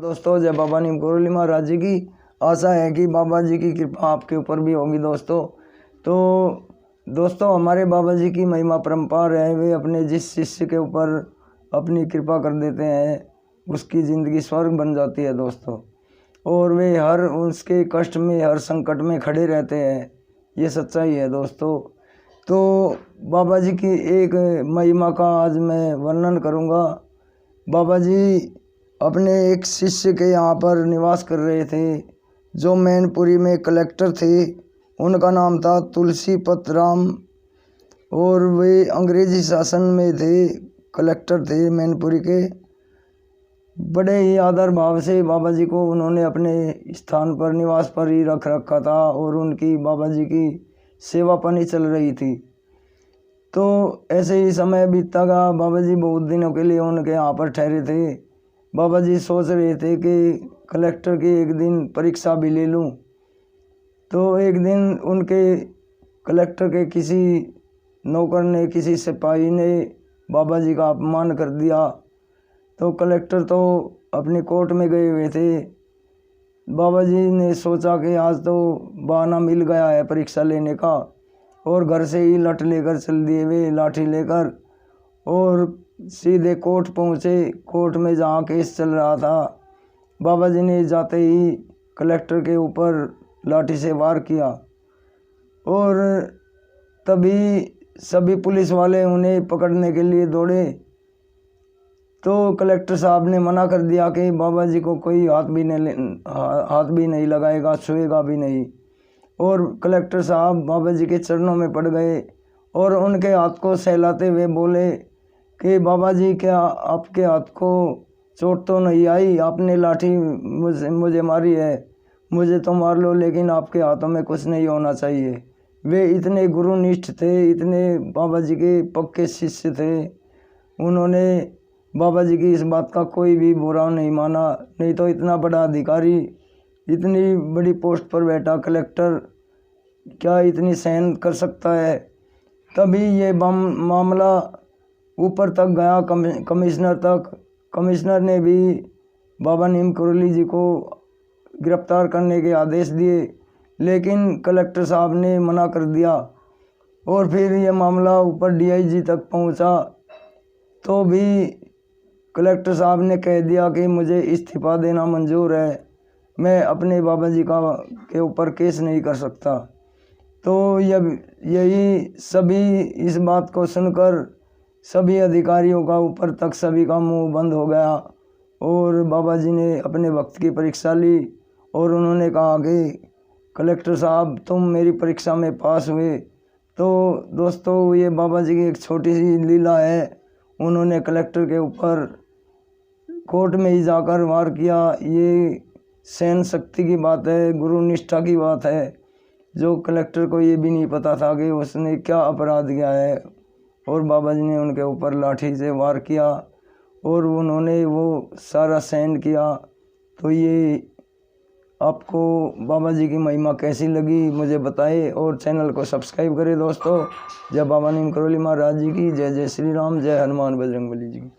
दोस्तों, जय बाबा नीम करोली महाराज जी की। आशा है कि बाबा जी की कृपा आपके ऊपर भी होगी दोस्तों। तो दोस्तों, हमारे बाबा जी की महिमा परंपार है, वे अपने जिस शिष्य के ऊपर अपनी कृपा कर देते हैं उसकी ज़िंदगी स्वर्ग बन जाती है दोस्तों। और वे हर उसके कष्ट में, हर संकट में खड़े रहते हैं, ये सच्चाई है दोस्तों। तो बाबा जी की एक महिमा का आज मैं वर्णन करूँगा। बाबा जी अपने एक शिष्य के यहाँ पर निवास कर रहे थे, जो मैनपुरी में कलेक्टर थे। उनका नाम था तुलसीपत राम और वे अंग्रेजी शासन में थे, कलेक्टर थे मैनपुरी के। बड़े ही आदर भाव से बाबा जी को उन्होंने अपने स्थान पर, निवास पर ही रख रखा था और उनकी बाबा जी की सेवा पानी चल रही थी। तो ऐसे ही समय बीतता गया। बाबा जी बहुत दिनों के लिए उनके यहाँ पर ठहरे थे। बाबा जी सोच रहे थे कि कलेक्टर की एक दिन परीक्षा भी ले लूं। तो एक दिन उनके कलेक्टर के किसी नौकर ने, किसी सिपाही ने बाबा जी का अपमान कर दिया। तो कलेक्टर तो अपनी कोर्ट में गए हुए थे। बाबा जी ने सोचा कि आज तो बहाना मिल गया है परीक्षा लेने का, और घर से ही लठ लेकर चल दिए वे, लाठी लेकर, और सीधे कोर्ट पहुँचे। कोर्ट में जहाँ केस चल रहा था, बाबा जी ने जाते ही कलेक्टर के ऊपर लाठी से वार किया। और तभी सभी पुलिस वाले उन्हें पकड़ने के लिए दौड़े। तो कलेक्टर साहब ने मना कर दिया कि बाबा जी को कोई हाथ भी नहीं लगाएगा, छुएगा भी नहीं। और कलेक्टर साहब बाबा जी के चरणों में पड़ गए और उनके हाथ को सहलाते हुए बोले कि बाबा जी, क्या आपके हाथ को चोट तो नहीं आई? आपने लाठी मुझे मारी है, मुझे तो मार लो, लेकिन आपके हाथों में कुछ नहीं होना चाहिए। वे इतने गुरुनिष्ठ थे, इतने बाबा जी के पक्के शिष्य थे। उन्होंने बाबा जी की इस बात का कोई भी बुरा नहीं माना। नहीं तो इतना बड़ा अधिकारी, इतनी बड़ी पोस्ट पर बैठा कलेक्टर, क्या इतनी सहन कर सकता है? तभी ये मामला ऊपर तक गया, कमिश्नर तक। कमिश्नर ने भी बाबा नीम करोली जी को गिरफ्तार करने के आदेश दिए, लेकिन कलेक्टर साहब ने मना कर दिया। और फिर ये मामला ऊपर डीआईजी तक पहुंचा। तो भी कलेक्टर साहब ने कह दिया कि मुझे इस्तीफा देना मंजूर है, मैं अपने बाबा जी के ऊपर केस नहीं कर सकता। तो यही सभी इस बात को सुनकर सभी अधिकारियों का ऊपर तक सभी का मुंह बंद हो गया। और बाबा जी ने अपने वक्त की परीक्षा ली और उन्होंने कहा कि कलेक्टर साहब, तुम मेरी परीक्षा में पास हुए। तो दोस्तों, ये बाबा जी की एक छोटी सी लीला है। उन्होंने कलेक्टर के ऊपर कोर्ट में ही जाकर वार किया। ये सहन शक्ति की बात है, गुरु निष्ठा की बात है, जो कलेक्टर को ये भी नहीं पता था कि उसने क्या अपराध किया है। और बाबा जी ने उनके ऊपर लाठी से वार किया और उन्होंने वो सारा सहन किया। तो ये आपको बाबा जी की महिमा कैसी लगी मुझे बताइए, और चैनल को सब्सक्राइब करें दोस्तों। जय बाबा नीम करोली महाराज जी की, जय जय श्री राम, जय हनुमान बजरंगबली जी की।